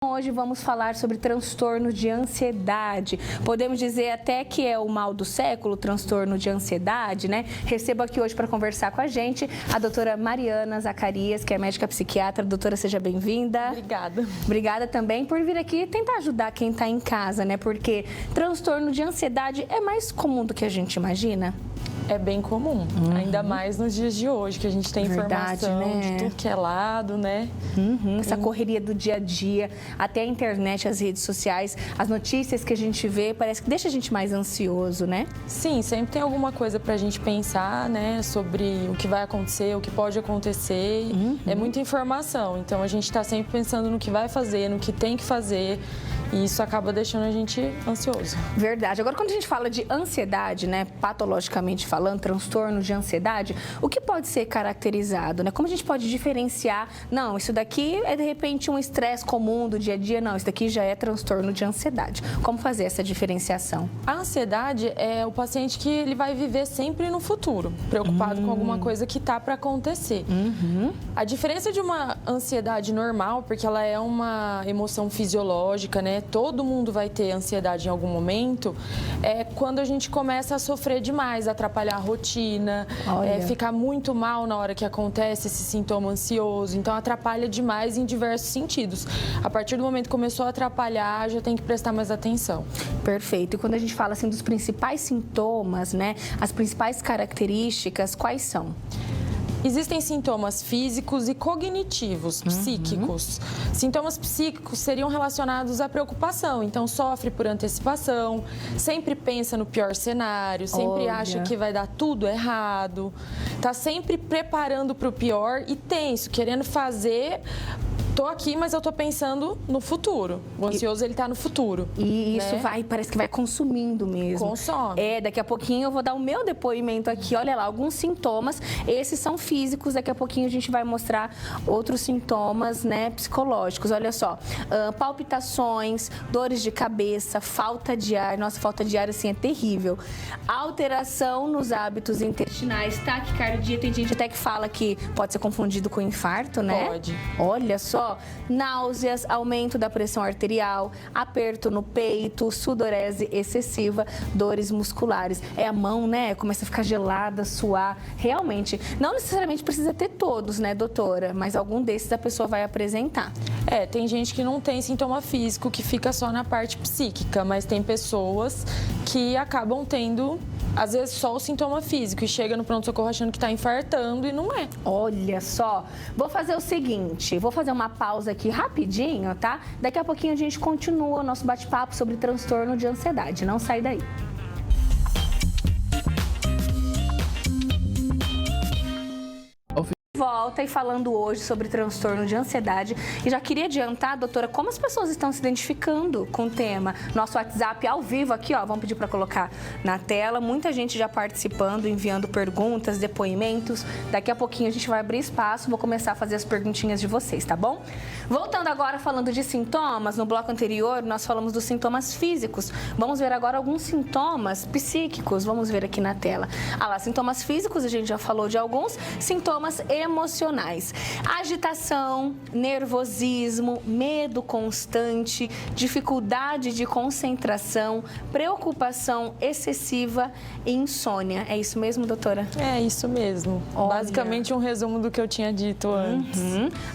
Hoje vamos falar sobre transtorno de ansiedade. Podemos dizer até que é o mal do século, o transtorno de ansiedade, né? Recebo aqui hoje para conversar com a gente a doutora Mariana Zacarias, que é médica psiquiatra. Doutora, seja bem-vinda. Obrigada. Obrigada também por vir aqui tentar ajudar quem está em casa, né? Porque transtorno de ansiedade é mais comum do que a gente imagina. É bem comum, ainda mais nos dias de hoje, que a gente tem informação, né, de tudo que é lado, né? Essa correria do dia a dia, até a internet, as redes sociais, as notícias que a gente vê, parece que deixa a gente mais ansioso, né? Sim, sempre tem alguma coisa pra gente pensar, né, sobre o que vai acontecer, o que pode acontecer. É muita informação, então a gente tá sempre pensando no que vai fazer, no que tem que fazer. E isso acaba deixando a gente ansioso. Verdade. Agora, quando a gente fala de ansiedade, né, patologicamente falando, transtorno de ansiedade, o que pode ser caracterizado, né? Como a gente pode diferenciar? Não, isso daqui é, de repente, um estresse comum do dia a dia. Não, isso daqui já é transtorno de ansiedade. Como fazer essa diferenciação? A ansiedade é o paciente que ele vai viver sempre no futuro, preocupado com alguma coisa que tá para acontecer. A diferença de uma ansiedade normal, porque ela é uma emoção fisiológica, né? Todo mundo vai ter ansiedade em algum momento, é quando a gente começa a sofrer demais, atrapalhar a rotina, ficar muito mal na hora que acontece esse sintoma ansioso, então atrapalha demais em diversos sentidos. A partir do momento que começou a atrapalhar, já tem que prestar mais atenção. Perfeito. E quando a gente fala assim dos principais sintomas, né, as principais características, quais são? Existem sintomas físicos e cognitivos, psíquicos. Sintomas psíquicos seriam relacionados à preocupação, então sofre por antecipação, sempre pensa no pior cenário, sempre acha que vai dar tudo errado, tá sempre preparando para o pior e tenso, querendo fazer... Tô aqui, mas eu tô pensando no futuro. O ansioso, ele tá no futuro. E isso parece que vai consumindo mesmo. Consome. Daqui a pouquinho eu vou dar o meu depoimento aqui. Olha lá, alguns sintomas. Esses são físicos. Daqui a pouquinho a gente vai mostrar outros sintomas, né, psicológicos. Olha só, palpitações, dores de cabeça, falta de ar. Nossa, falta de ar, assim, é terrível. Alteração nos hábitos intestinais, taquicardia. Tem gente até que fala que pode ser confundido com infarto, né? Pode. Olha só. Náuseas, aumento da pressão arterial, aperto no peito, sudorese excessiva, dores musculares. É a mão, né? Começa a ficar gelada, suar. Realmente, não necessariamente precisa ter todos, né, doutora? Mas algum desses a pessoa vai apresentar. Tem gente que não tem sintoma físico, que fica só na parte psíquica, mas tem pessoas que acabam tendo... Às vezes só o sintoma físico e chega no pronto-socorro achando que está infartando e não é. Olha só, vou fazer o seguinte, vou fazer uma pausa aqui rapidinho, tá? Daqui a pouquinho a gente continua o nosso bate-papo sobre transtorno de ansiedade. Não sai daí. Volta e falando hoje sobre transtorno de ansiedade. E já queria adiantar, doutora, como as pessoas estão se identificando com o tema. Nosso WhatsApp ao vivo aqui, ó, vamos pedir para colocar na tela. Muita gente já participando, enviando perguntas, depoimentos. Daqui a pouquinho a gente vai abrir espaço, vou começar a fazer as perguntinhas de vocês, tá bom? Voltando agora falando de sintomas, no bloco anterior nós falamos dos sintomas físicos. Vamos ver agora alguns sintomas psíquicos, vamos ver aqui na tela. Ah lá, sintomas físicos, a gente já falou de alguns. Sintomas emocionais, agitação, nervosismo, medo constante, dificuldade de concentração, preocupação excessiva e insônia. É isso mesmo, doutora? É isso mesmo. Olha. Basicamente um resumo do que eu tinha dito antes.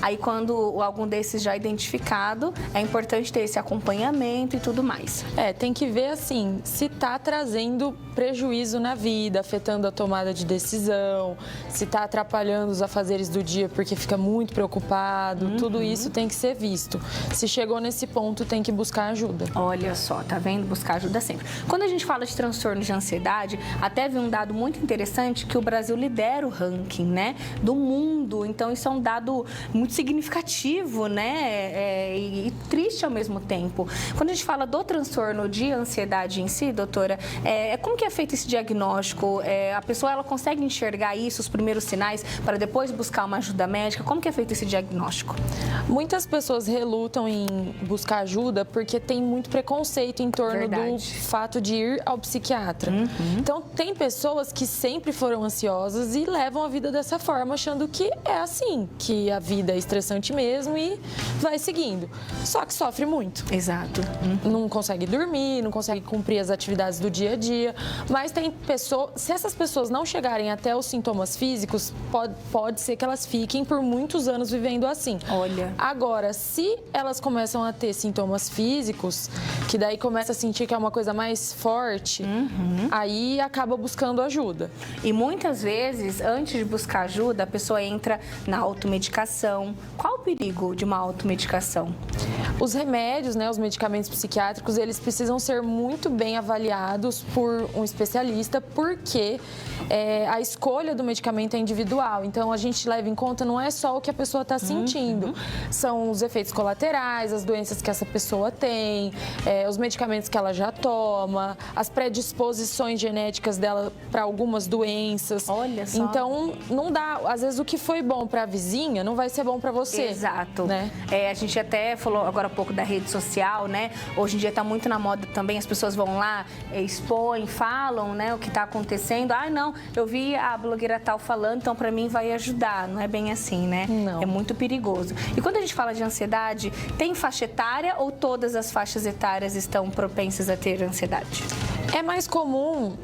Aí quando algum desses já é identificado, é importante ter esse acompanhamento e tudo mais. Tem que ver assim, se tá trazendo prejuízo na vida, afetando a tomada de decisão, se tá atrapalhando os afazeres do dia porque fica muito preocupado, tudo isso tem que ser visto. Se chegou nesse ponto, tem que buscar ajuda. Olha só, tá vendo? Buscar ajuda sempre. Quando a gente fala de transtorno de ansiedade, até vi um dado muito interessante que o Brasil lidera o ranking, né, do mundo. Então, isso é um dado muito significativo, né, e triste ao mesmo tempo. Quando a gente fala do transtorno de ansiedade em si, doutora, como que que é feito esse diagnóstico? A pessoa ela consegue enxergar isso, os primeiros sinais, para depois buscar uma ajuda médica? Como que é feito esse diagnóstico? Muitas pessoas relutam em buscar ajuda porque tem muito preconceito em torno do fato de ir ao psiquiatra. Então, tem pessoas que sempre foram ansiosas e levam a vida dessa forma, achando que é assim, que a vida é estressante mesmo e vai seguindo. Só que sofre muito. Exato. Não consegue dormir, não consegue cumprir as atividades do dia a dia. Mas tem pessoas, se essas pessoas não chegarem até os sintomas físicos, pode ser que elas fiquem por muitos anos vivendo assim. Olha. Agora, se elas começam a ter sintomas físicos, que daí começa a sentir que é uma coisa mais forte, aí acaba buscando ajuda. E muitas vezes, antes de buscar ajuda, a pessoa entra na automedicação. Qual o perigo de uma automedicação? Os remédios, né, os medicamentos psiquiátricos, eles precisam ser muito bem avaliados por um especialista, porque a escolha do medicamento é individual. Então, a gente leva em conta não é só o que a pessoa está sentindo, são os efeitos colaterais, as doenças que essa pessoa tem, os medicamentos que ela já toma, as predisposições genéticas dela para algumas doenças. Olha só. Então, não dá. Às vezes, o que foi bom para a vizinha não vai ser bom para você. Exato. Né? A gente até falou agora há pouco da rede social, né? Hoje em dia está muito na moda também, as pessoas vão lá, expõem, falam, né, o que está acontecendo. Ah, não, eu vi a blogueira tal falando, então para mim vai ajudar. Não é bem assim, né? Não. É muito perigoso. E quando a gente fala de ansiedade, tem faixa etária ou todas as faixas etárias estão propensas a ter ansiedade? É mais comum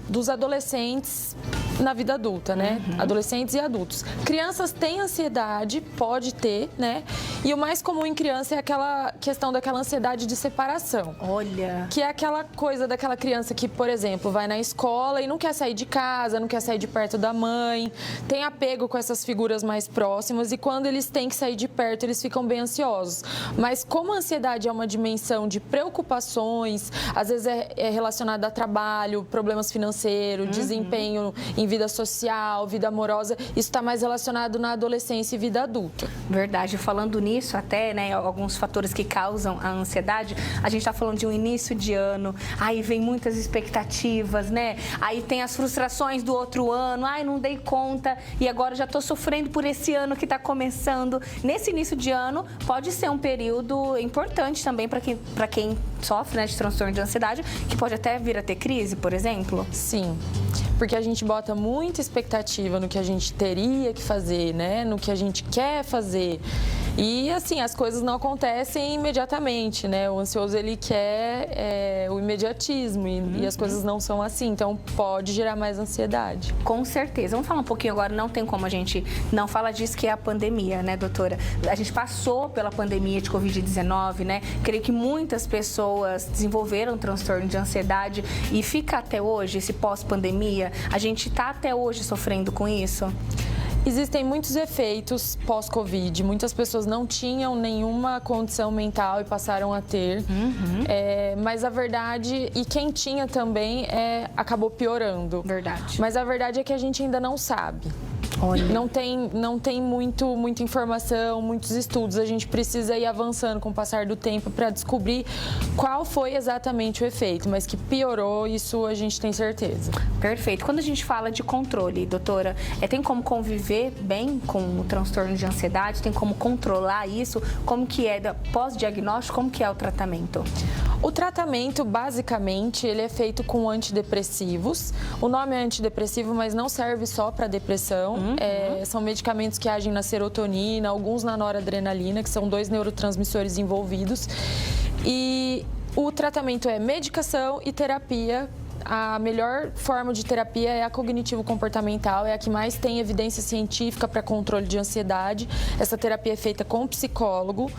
dos adolescentes na vida adulta, né? Adolescentes e adultos. Crianças têm ansiedade, pode ter, né? E o mais comum em criança é aquela questão daquela ansiedade de separação. Olha. Que é aquela coisa daquela criança que, por exemplo, vai na escola e não quer sair de casa, não quer sair de perto da mãe, tem apego com essas figuras mais próximas e quando eles têm que sair de perto, eles ficam bem ansiosos. Mas como a ansiedade é uma dimensão de preocupações, às vezes é relacionada a trabalho, problemas financeiros, desempenho em vida social, vida amorosa, isso está mais relacionado na adolescência e vida adulta. Verdade. Falando nisso até, né, alguns fatores que causam a ansiedade, a gente está falando de um início de ano, aí vem muitas expectativas, né? Aí tem as frustrações do outro ano, ai, não dei conta e agora já estou sofrendo por esse ano que está começando. Nesse início de ano, pode ser um período importante também para quem sofre, né, de transtorno de ansiedade, que pode até vir a ter crise, por exemplo? Sim, porque a gente bota muita expectativa no que a gente teria que fazer, né? No que a gente quer fazer. E, assim, as coisas não acontecem imediatamente, né? O ansioso, ele quer o imediatismo e as coisas não são assim. Então, pode gerar mais ansiedade. Com certeza. Vamos falar um pouquinho agora, não tem como a gente não falar disso, que é a pandemia, né, doutora? A gente passou pela pandemia de Covid-19, né? Creio que muitas pessoas desenvolveram transtorno de ansiedade e fica até hoje, esse pós-pandemia, a gente está até hoje sofrendo com isso? Existem muitos efeitos pós-Covid. Muitas pessoas não tinham nenhuma condição mental e passaram a ter. Mas a verdade, e quem tinha também, acabou piorando. Verdade. Mas a verdade é que a gente ainda não sabe. Olha. Não tem muita informação, muitos estudos. A gente precisa ir avançando com o passar do tempo para descobrir qual foi exatamente o efeito, mas que piorou, isso a gente tem certeza. Perfeito. Quando a gente fala de controle, doutora, tem como conviver bem com o transtorno de ansiedade? Tem como controlar isso? Como que é pós-diagnóstico? Como que é o tratamento? O tratamento, basicamente, ele é feito com antidepressivos. O nome é antidepressivo, mas não serve só para depressão. São medicamentos que agem na serotonina, alguns na noradrenalina, que são 2 neurotransmissores envolvidos. E o tratamento é medicação e terapia. A melhor forma de terapia é a cognitivo-comportamental, é a que mais tem evidência científica para controle de ansiedade. Essa terapia é feita com psicólogo.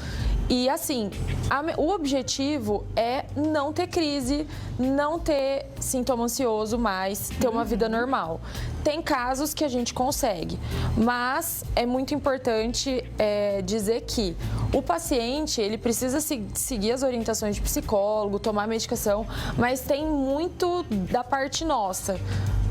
E, assim, o objetivo é não ter crise, não ter sintoma ansioso mais, ter uma vida normal. Tem casos que a gente consegue, mas é muito importante dizer que o paciente, ele precisa seguir as orientações de psicólogo, tomar medicação, mas tem muito da parte nossa,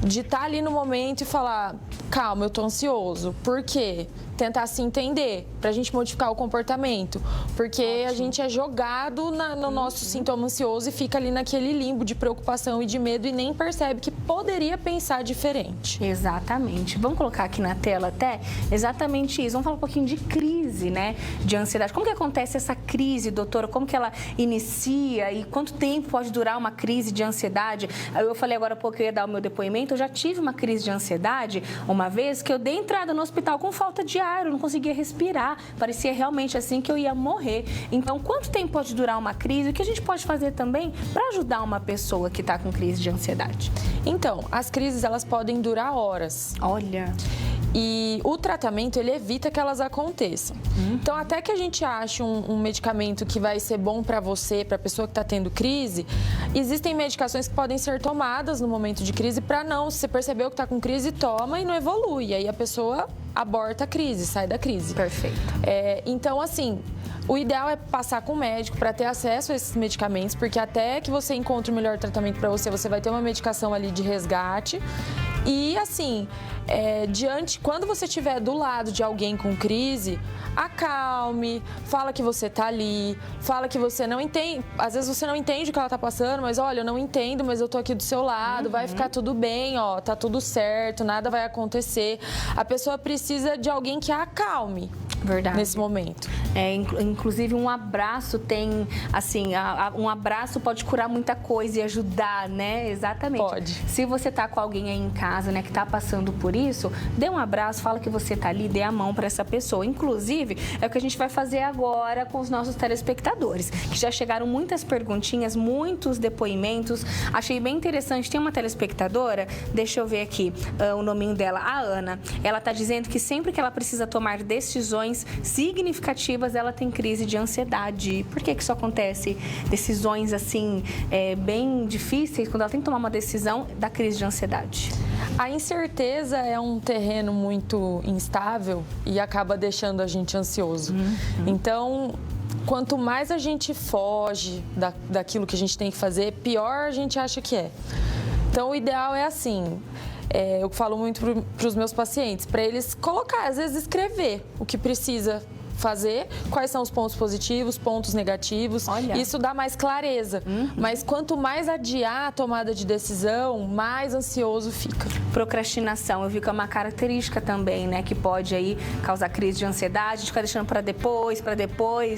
de estar ali no momento e falar, calma, eu tô ansioso. Por quê? tentar se entender, pra gente modificar o comportamento. Porque a gente é jogado no nosso sintoma ansioso e fica ali naquele limbo de preocupação e de medo e nem percebe que poderia pensar diferente. Exatamente. Vamos colocar aqui na tela até exatamente isso. Vamos falar um pouquinho de crise, né? De ansiedade. Como que acontece essa crise, doutora? Como que ela inicia e quanto tempo pode durar uma crise de ansiedade? Eu falei agora há pouco que eu ia dar o meu depoimento. Eu já tive uma crise de ansiedade uma vez que eu dei entrada no hospital com falta de ar, eu não conseguia respirar. Parecia realmente assim que eu ia morrer. Então, quanto tempo pode durar uma crise? O que a gente pode fazer também para ajudar uma pessoa que está com crise de ansiedade? Então, as crises, elas podem durar horas. Olha. E o tratamento, ele evita que elas aconteçam. Então, até que a gente ache um medicamento que vai ser bom para você, para a pessoa que está tendo crise, existem medicações que podem ser tomadas no momento de crise para não, se você percebeu que está com crise, toma e não evolui. E aí a pessoa aborta a crise, sai da crise. Perfeito. Então, assim, o ideal é passar com o médico para ter acesso a esses medicamentos, porque até que você encontre o melhor tratamento para você, você vai ter uma medicação ali de resgate. E, assim, quando você estiver do lado de alguém com crise, acalme, fala que você tá ali, fala que você não entende. Às vezes você não entende o que ela tá passando, mas olha, eu não entendo, mas eu tô aqui do seu lado, vai ficar tudo bem, ó, tá tudo certo, nada vai acontecer. A pessoa precisa de alguém que a acalme. Verdade. Nesse momento. Inclusive, um abraço tem, assim, um abraço pode curar muita coisa e ajudar, né? Exatamente. Pode. Se você tá com alguém aí em casa, né, que tá passando por isso, dê um abraço, fala que você tá ali, dê a mão para essa pessoa. Inclusive, é o que a gente vai fazer agora com os nossos telespectadores, que já chegaram muitas perguntinhas, muitos depoimentos. Achei bem interessante. Tem uma telespectadora, deixa eu ver aqui o nominho dela, a Ana. Ela tá dizendo que sempre que ela precisa tomar decisões significativas, ela tem crise de ansiedade. Por que isso acontece? Decisões, assim, bem difíceis, quando ela tem que tomar uma decisão, da crise de ansiedade. A incerteza é um terreno muito instável e acaba deixando a gente ansioso. Então, quanto mais a gente foge daquilo que a gente tem que fazer, pior a gente acha que é. Então, o ideal é assim... eu falo muito para os meus pacientes, para eles colocar, às vezes escrever o que precisa fazer, quais são os pontos positivos, pontos negativos. Olha. Isso dá mais clareza. Mas quanto mais adiar a tomada de decisão, mais ansioso fica. Procrastinação, eu vi que é uma característica também, né, que pode aí causar crise de ansiedade, a gente fica deixando para depois,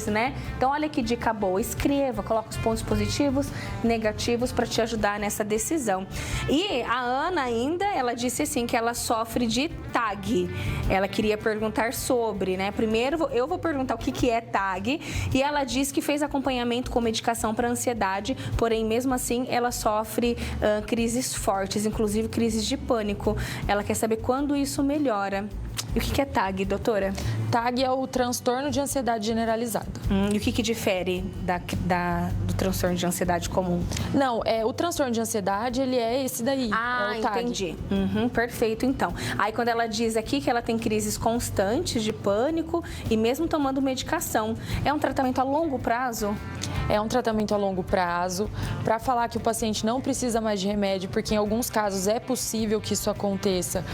né? Então, olha que dica boa, escreva, coloca os pontos positivos, negativos para te ajudar nessa decisão. E a Ana ainda, ela disse assim que ela sofre de TAG. Ela queria perguntar sobre, né? Primeiro, eu vou perguntar o que é TAG, e ela diz que fez acompanhamento com medicação para ansiedade, porém, mesmo assim, ela sofre crises fortes, inclusive crises de pânico. Ela quer saber quando isso melhora. E o que é TAG, doutora? TAG é o transtorno de ansiedade generalizada. E o que difere do transtorno de ansiedade comum? Não, o transtorno de ansiedade, ele é esse daí. Ah, é o TAG. Entendi. Perfeito, então. Aí, quando ela diz aqui que ela tem crises constantes de pânico e mesmo tomando medicação, é um tratamento a longo prazo? É um tratamento a longo prazo, para falar que o paciente não precisa mais de remédio, porque em alguns casos é possível que isso aconteça.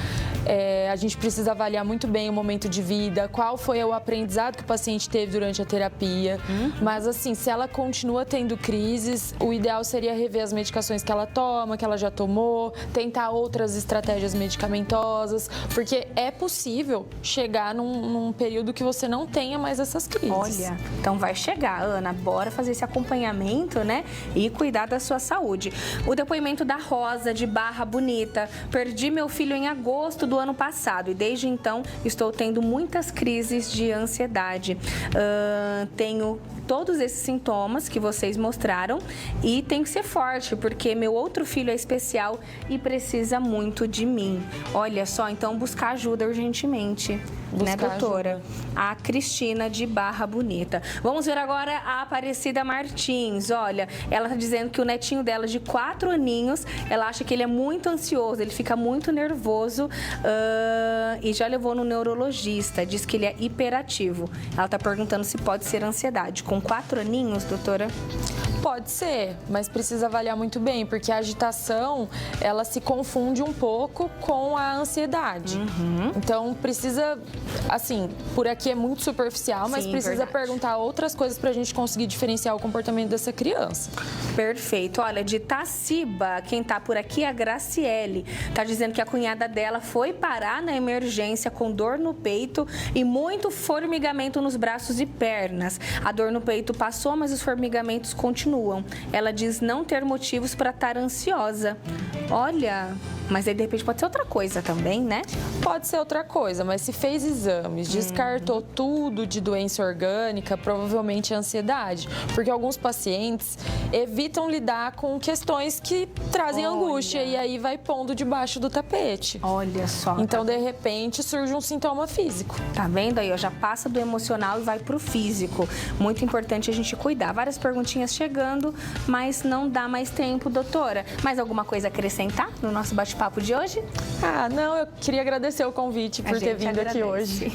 A gente precisa avaliar muito bem o momento de vida, qual foi o aprendizado que o paciente teve durante a terapia. Mas, assim, se ela continua tendo crises, o ideal seria rever as medicações que ela toma, que ela já tomou, tentar outras estratégias medicamentosas, porque é possível chegar num período que você não tenha mais essas crises. Olha, então vai chegar, Ana, bora fazer esse acompanhamento, né? E cuidar da sua saúde. O depoimento da Rosa, de Barra Bonita. Perdi meu filho em agosto do ano passado e desde então estou tendo muitas crises de ansiedade. Tenho todos esses sintomas que vocês mostraram e tem que ser forte, porque meu outro filho é especial e precisa muito de mim. Olha só, então buscar ajuda urgentemente, né, doutora? Ajuda. A Cristina, de Barra Bonita. Vamos ver agora a Aparecida Martins. Olha, ela tá dizendo que o netinho dela, de 4 aninhos, ela acha que ele é muito ansioso, ele fica muito nervoso e já levou no neurologista, diz que ele é hiperativo. Ela tá perguntando se pode ser ansiedade. Com 4 aninhos, doutora? Pode ser, mas precisa avaliar muito bem, porque a agitação, ela se confunde um pouco com a ansiedade. Então, precisa, assim, por aqui é muito superficial, mas Sim, precisa verdade. perguntar outras coisas pra gente conseguir diferenciar o comportamento dessa criança. Perfeito. Olha, de Taciba, quem tá por aqui é a Graciele. Tá dizendo que a cunhada dela foi parar na emergência com dor no peito e muito formigamento nos braços e pernas. A dor no peito passou, mas os formigamentos continuam. Ela diz não ter motivos para estar ansiosa. Olha, mas aí de repente pode ser outra coisa também, né? Pode ser outra coisa, mas se fez exames, descartou tudo de doença orgânica, provavelmente é ansiedade. Porque alguns pacientes evitam lidar com questões que trazem angústia e aí vai pondo debaixo do tapete. Olha só. Então, de repente, surge um sintoma físico. Tá vendo aí, ó, já passa do emocional e vai pro físico. Muito importante a gente cuidar. Várias perguntinhas chegando, mas não dá mais tempo, doutora. Mais alguma coisa a acrescentar no nosso bate-papo de hoje? Ah, não, eu queria agradecer o convite por ter vindo aqui hoje.